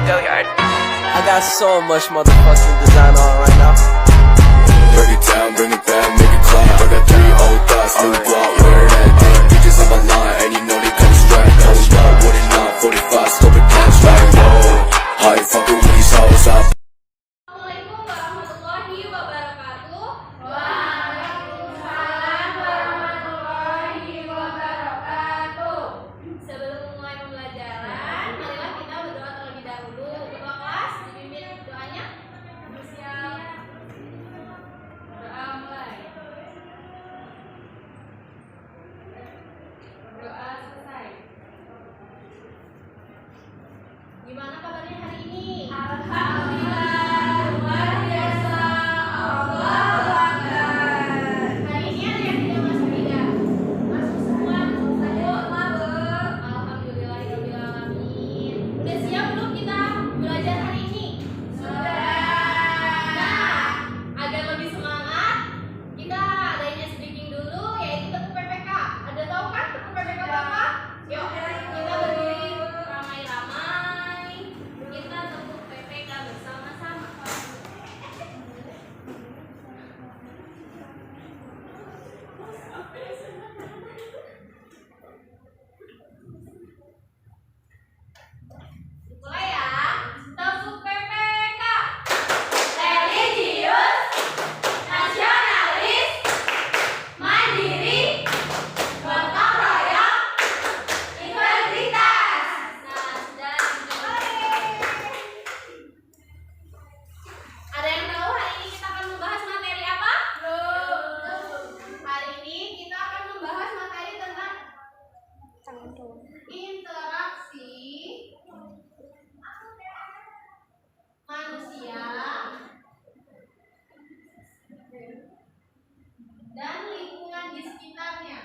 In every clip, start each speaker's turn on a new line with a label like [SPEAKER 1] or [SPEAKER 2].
[SPEAKER 1] Go yard. I got so much motherfucking design on right now.
[SPEAKER 2] Break it down, bring it back, make it clap. I got 3 old thoughts, new block, where that thing. Bitches on my line, and you know they come straight. Hold up, what it not, 45, scope it cash like whoa. How you fucking with these hoes up?
[SPEAKER 3] Assalamualaikum warahmatullahi wabarakatuh. Waalaikumsalam warahmatullahi wabarakatuh. Sebelum mulai pembelajaran, marilah kita berdoa terlebih dahulu. Ketua kelas, dipimpin doanya. Siap. Doa mulai. Doa selesai. Gimana kabarnya hari ini? Alhamdulillah, luar biasa. Allahu Akbar. Hari ini ada yang tidak masuk tidak? Masuk semua. Ayo, mabuk. Alhamdulillahirabbil alamin. Udah siap belum kita belajar hari ini? Sudah. Nah, agar lebih semangat, kita adain speaking dulu, yaitu tepuk PPK. Ada tahu kan tepuk PPK apa? Yuk, kita berdiri ramai-ramai. Kita tepuk PPK bersama-sama. Mulai ya. Tepuk PPK. Religius, nasionalis, mandiri, gotong royong, integritas. Nah, sudah. Ada yang tahu hari ini kita akan membahas materi apa? Hari ini kita akan membahas materi tentang interaksi manusia dan lingkungan di sekitarnya.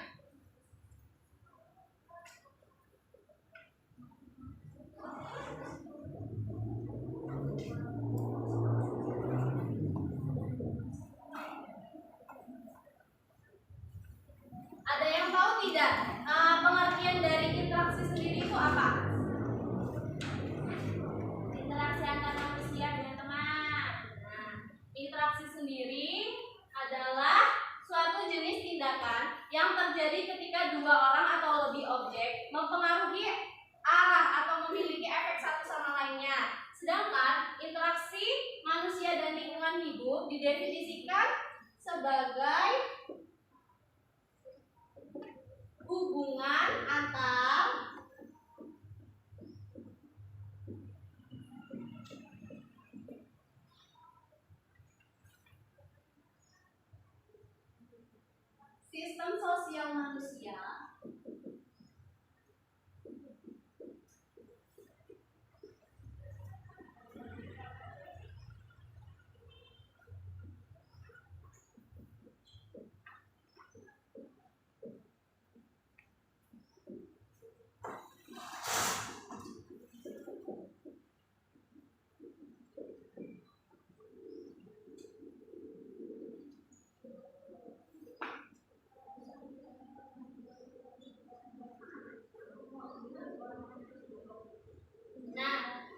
[SPEAKER 3] Ada yang tahu tidak pengertian dari interaksi sendiri itu apa? Interaksi antar manusia dengan teman. Nah, interaksi sendiri adalah suatu jenis tindakan yang terjadi ketika dua orang atau lebih objek mempengaruhi arah atau memiliki efek satu sama lainnya. Sedangkan interaksi manusia dan lingkungan hidup didefinisikan sebagai hubungan antar sistem sosial manusia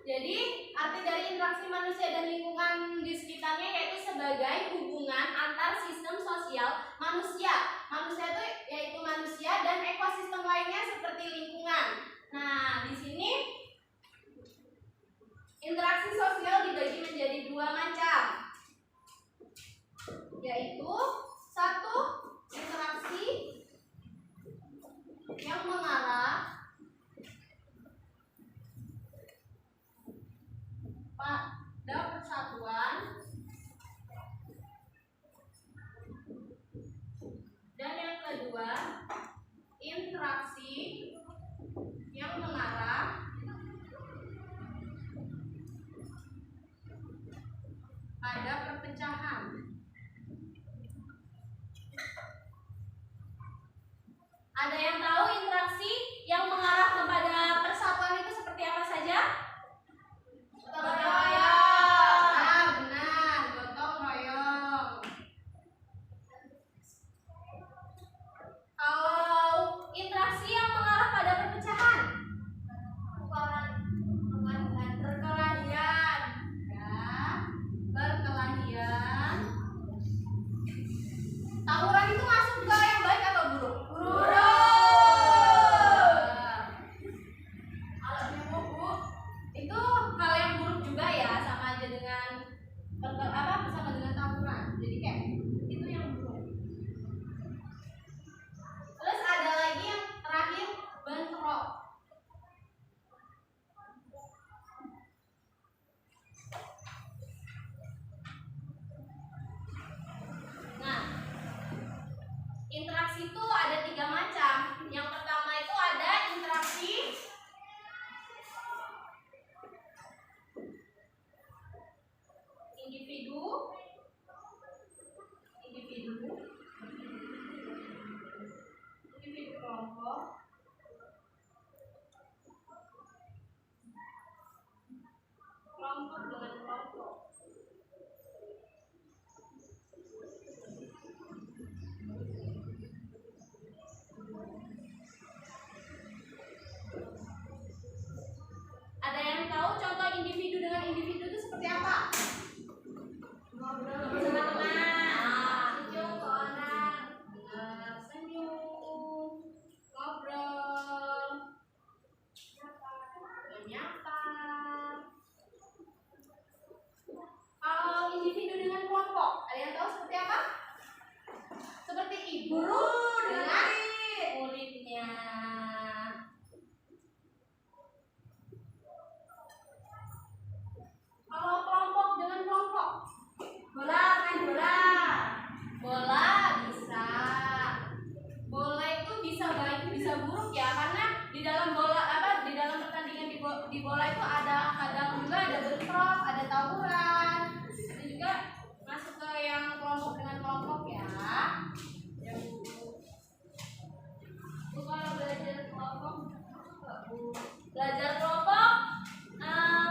[SPEAKER 3] Jadi, arti dari interaksi manusia dan lingkungan di sekitarnya yaitu sebagai hubungan antar sistem sosial manusia. Manusia itu yaitu manusia dan ekosistem lainnya seperti lingkungan. Nah, di sini interaksi sosial dibagi menjadi dua macam, yaitu satu, interaksi yang mengarah pada persatuan dan yang kedua interaksi yang mengarah di bola itu ada kadang juga ada bentrok, ada tawuran. Itu juga masuk ke yang kelompok dengan kelompok ya. Bu, kalau belajar kelompok, belajar kelompok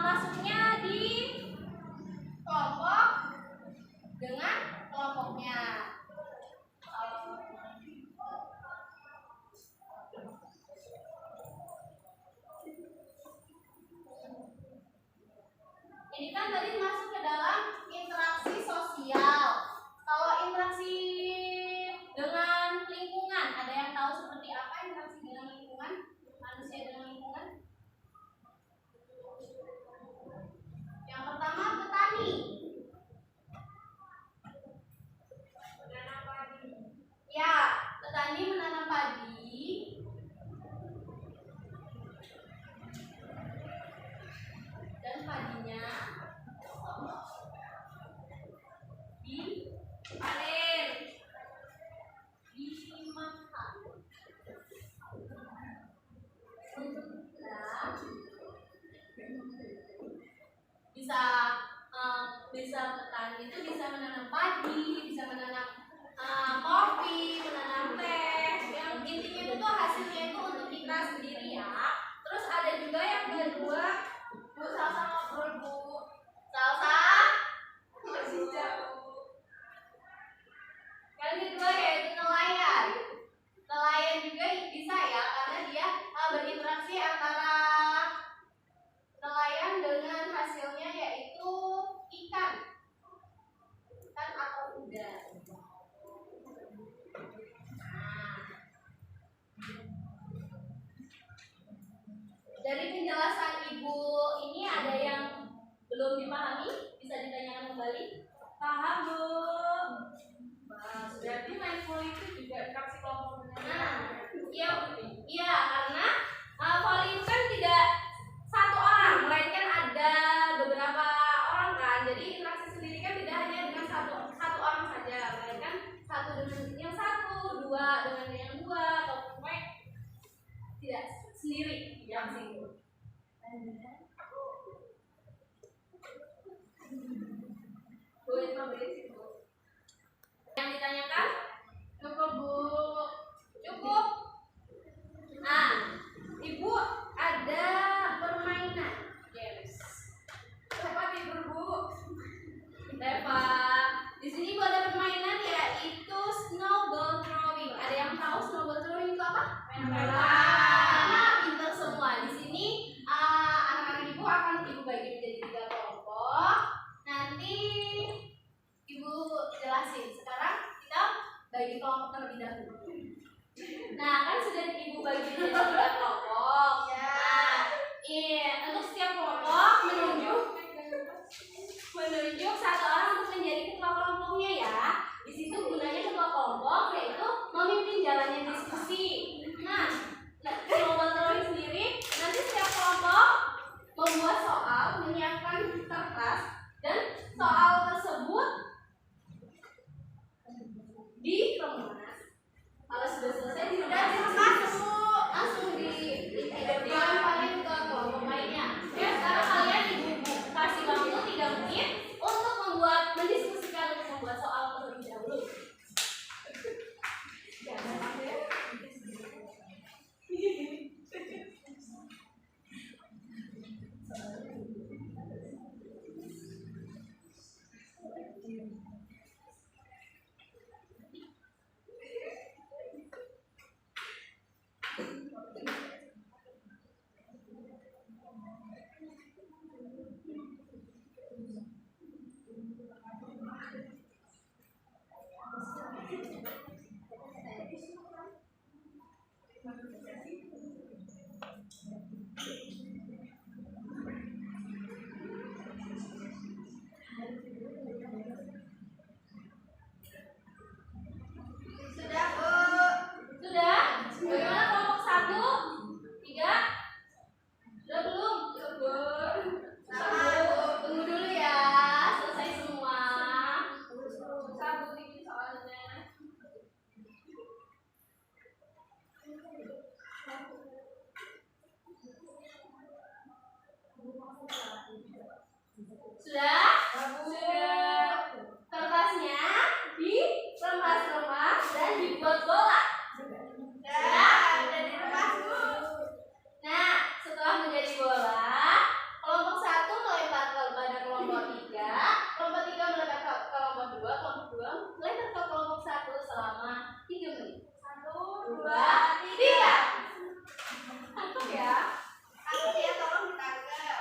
[SPEAKER 3] masuknya di kelompok dengan kelompoknya. Ini kan tadi masuk ke dalam interaksi sosial. Kalau interaksi dengan lingkungan, ada yang tahu seperti apa interaksi dengan lingkungan? Manusia dengan lingkungan? Yang pertama, petani. Menanam padi. Ya, petani menanam padi. Dan padinya dipanen, dimakan. Bisa petani itu bisa menanam padi, bisa menanam kopi, menanam teh. Yang intinya itu tuh hasilnya itu untuk kita sendiri ya. Terus ada juga yang kedua, Bu Salsa ngobrol Bu. Salsa masih jauh. Yang kedua yaitu nelayan. Nelayan juga bisa ya karena dia berinteraksi antara nelayan dengan hasilnya yaitu ikan atau udang. Dari penjelasan Ibu ini ada yang belum dipahami? Bisa ditanyakan kembali? Paham Bu? Berarti mindful itu juga interaksi kelompok dengan. Nah, iya karena volley itu kan tidak satu orang, melainkan ada beberapa orang kan. Jadi interaksi sendiri kan tidak hanya dengan satu orang saja, melainkan satu dengan yang satu, dua dengan yang dua, atau tidak sendiri yang singgung. Yang ditanyakan cukup Bu, cukup. Nah, Ibu ada permainan games. Siapa tidur Bu? Reva. Di sini Ibu ada permainan yaitu snowball throwing. Ada yang tahu snowball throwing itu apa? Main bola. Pintar semua. Di sini anak-anak Ibu akan Ibu bagi menjadi 3 kelompok. Nanti Ibu jelasin. Sekarang kita bagi kelompok terlebih dahulu. Nah, kan sudah Ibu bagi menjadi 3 kelompok. Nah, untuk setiap kelompok menunjuk satu orang untuk menjadi ketua kelompoknya ya. Di situ gunanya ketua kelompok yaitu memimpin jalannya diskusi. Nah, kelompok throwing sendiri nanti setiap kelompok membuat soal, menyiapkan kertas dan soal tersebut dikemas. Kalau sudah selesai langsung dilemparin ke kelompok lainnya. Ya, sekarang kalian Ibu kasih waktu 3 menit untuk mendiskusikan untuk membuat soal terlebih dahulu. Sudah? Sudah. Kertasnya diremas-remas dan dibuat bola. Dan diremas dulu. Nah, setelah menjadi bola, kelompok 1 melempar kepada kelompok 3, kelompok 3 melempar ke kelompok 2, kelompok 2 melempar ke kelompok 1 selama 3 menit. 1, 2, 3. Tangkap ya. Tangkap ya, tolong ditangkap.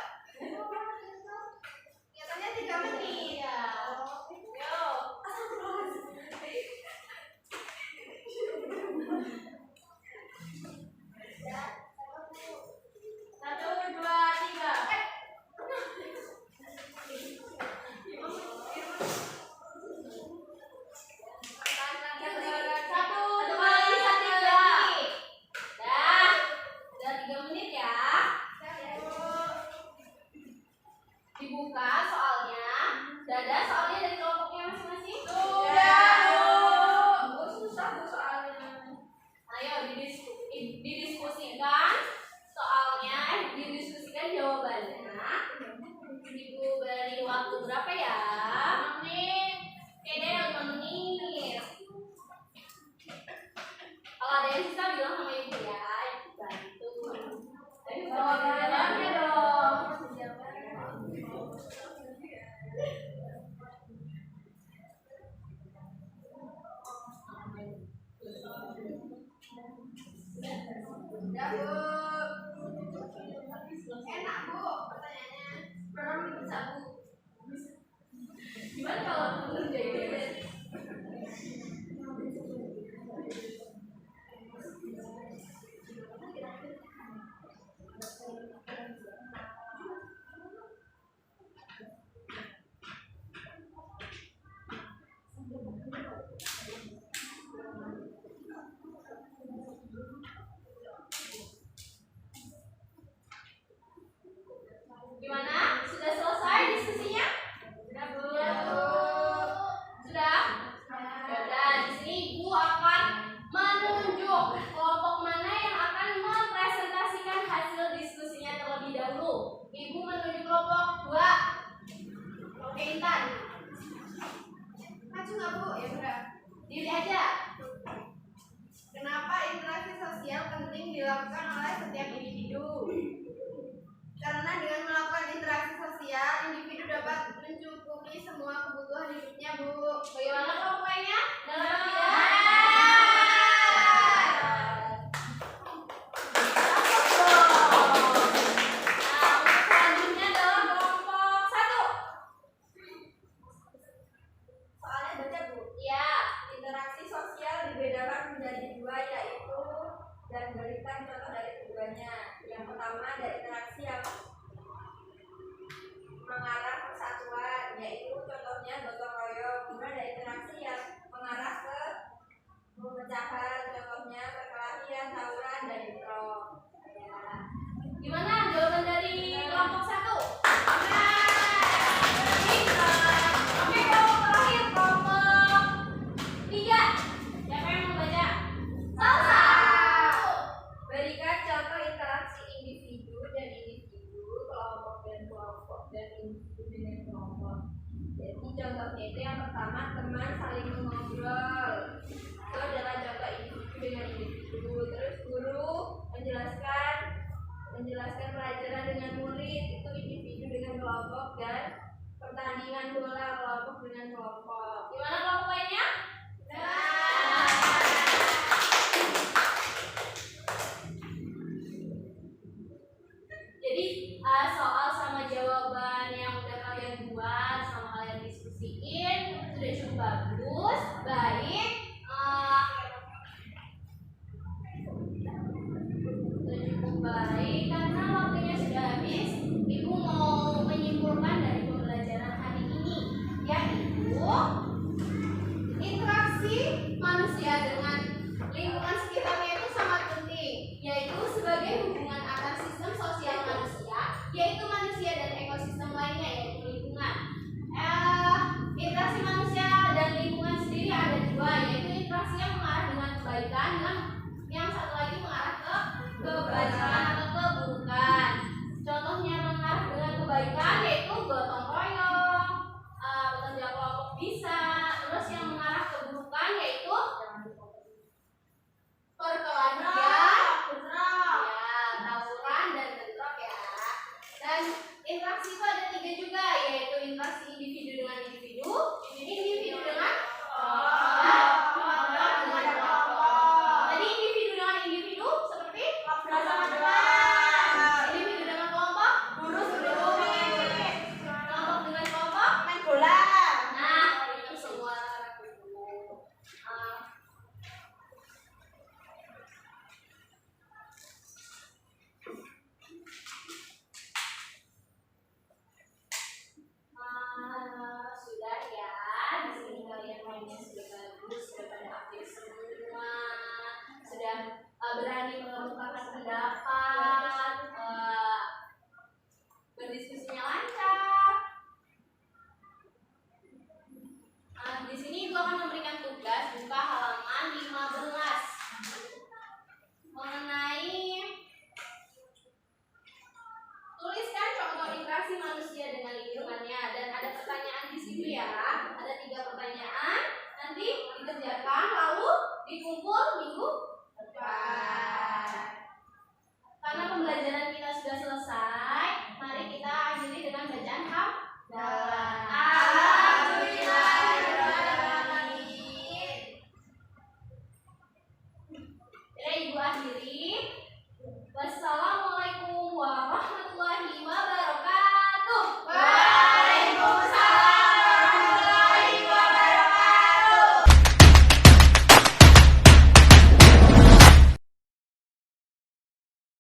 [SPEAKER 3] Katanya 3 menit. Ya. Yo. 1, 2, 3. Dibuka soalnya. Sudah soalnya dari kelompoknya masing-masing? Sudah. Oh, susah tuh soalnya. Ayo didiskusikan soalnya, didiskusikan jawabannya. Ibu beri waktu berapa ya? 5 menit. Oke deh, 5 menit. Kalau ada yang sisa bilang sama ibu ya, ibu bantu. Ayo jawabnya dong. Udah Bu. Enak Bu pertanyaannya. Berapa menit bisa Bu? Gimana kalau menurut jadi? Gimana? Sudah selesai diskusinya? Sudah Bu. Sudah? Sudah. Di sini Ibu akan menunjuk kelompok mana yang akan mempresentasikan hasil diskusinya terlebih dahulu. Ibu menunjuk kelompok 2. Oke, Intan. Maju nggak Bu? Ya udah. Diri aja. Kenapa interaksi sosial penting dilakukan oleh setiap individu? Karena dengan melakukan interaksi sosial, individu dapat mencukupi semua kebutuhan hidupnya, Bu. Bagaimana kelompok lainnya? Dalam tidak? Nah, untuk selanjutnya adalah kelompok 1. Soalnya baca, Bu. Iya. Interaksi sosial dibedakan menjadi 2, yaitu dan berikan contoh dari keduanya. Yang pertama ada interaksi yang mengarah ke kesatuan, yaitu contohnya gotong royong. Kemudian ada interaksi yang mengarah ke pemecahan, contohnya perkelahian, tawuran, dan bentrok. Ya. Gimana jawaban dari kelompok 1? Oke, kelompok terakhir, kelompok 3. Siapa yang mau baca? Salsa. Berikan contoh interaksi individu dan individu, kelompok dan kelompok, dan individu dengan kelompok. Jadi contohnya itu yang pertama, teman saling mengobrol. Itu adalah contoh individu dengan individu. Terus guru menjelaskan pelajaran dengan murid, itu individu dengan kelompok. Dan pertandingan bola, kelompok dengan kelompok. Gimana kelompok lainnya? Jadi soal sama jawaban yang udah kalian buat, sama kalian diskusiin sudah cukup bagus, baik. Sudah cukup baik karena waktunya sudah habis. Ibu mau menyimpulkan dari pembelajaran hari ini, yaitu interaksi manusia dengan lingkungan sekitarnya itu sangat penting, yaitu sebagai hubungan antar sistem sosial manusia, yaitu manusia kebaikan yaitu gotong royong, bekerja kelompok bisa. Terus yang mengarah keburukan yaitu perkelahian, ya, tawuran dan bentrok ya. Dan interaksi itu ada 3 juga, yaitu interaksi individu dengan individu, individu dengan kelompok, dengan kelompok. Jadi individu dengan individu seperti individu dengan kelompok, kelompok dengan kelompok main bola. Nah, itu semua itu. Sudah ya, di sini kalian mainnya sudah bagus, sudah pada aktif semua, sudah berani mengemukakan pendapat, berdiskusinya lancar. Di sini ibu akan memberikan tugas, buka halaman 15 mengenai tuliskan contoh interaksi manusia dengan lingkungannya, dan ada pertanyaan di situ ya.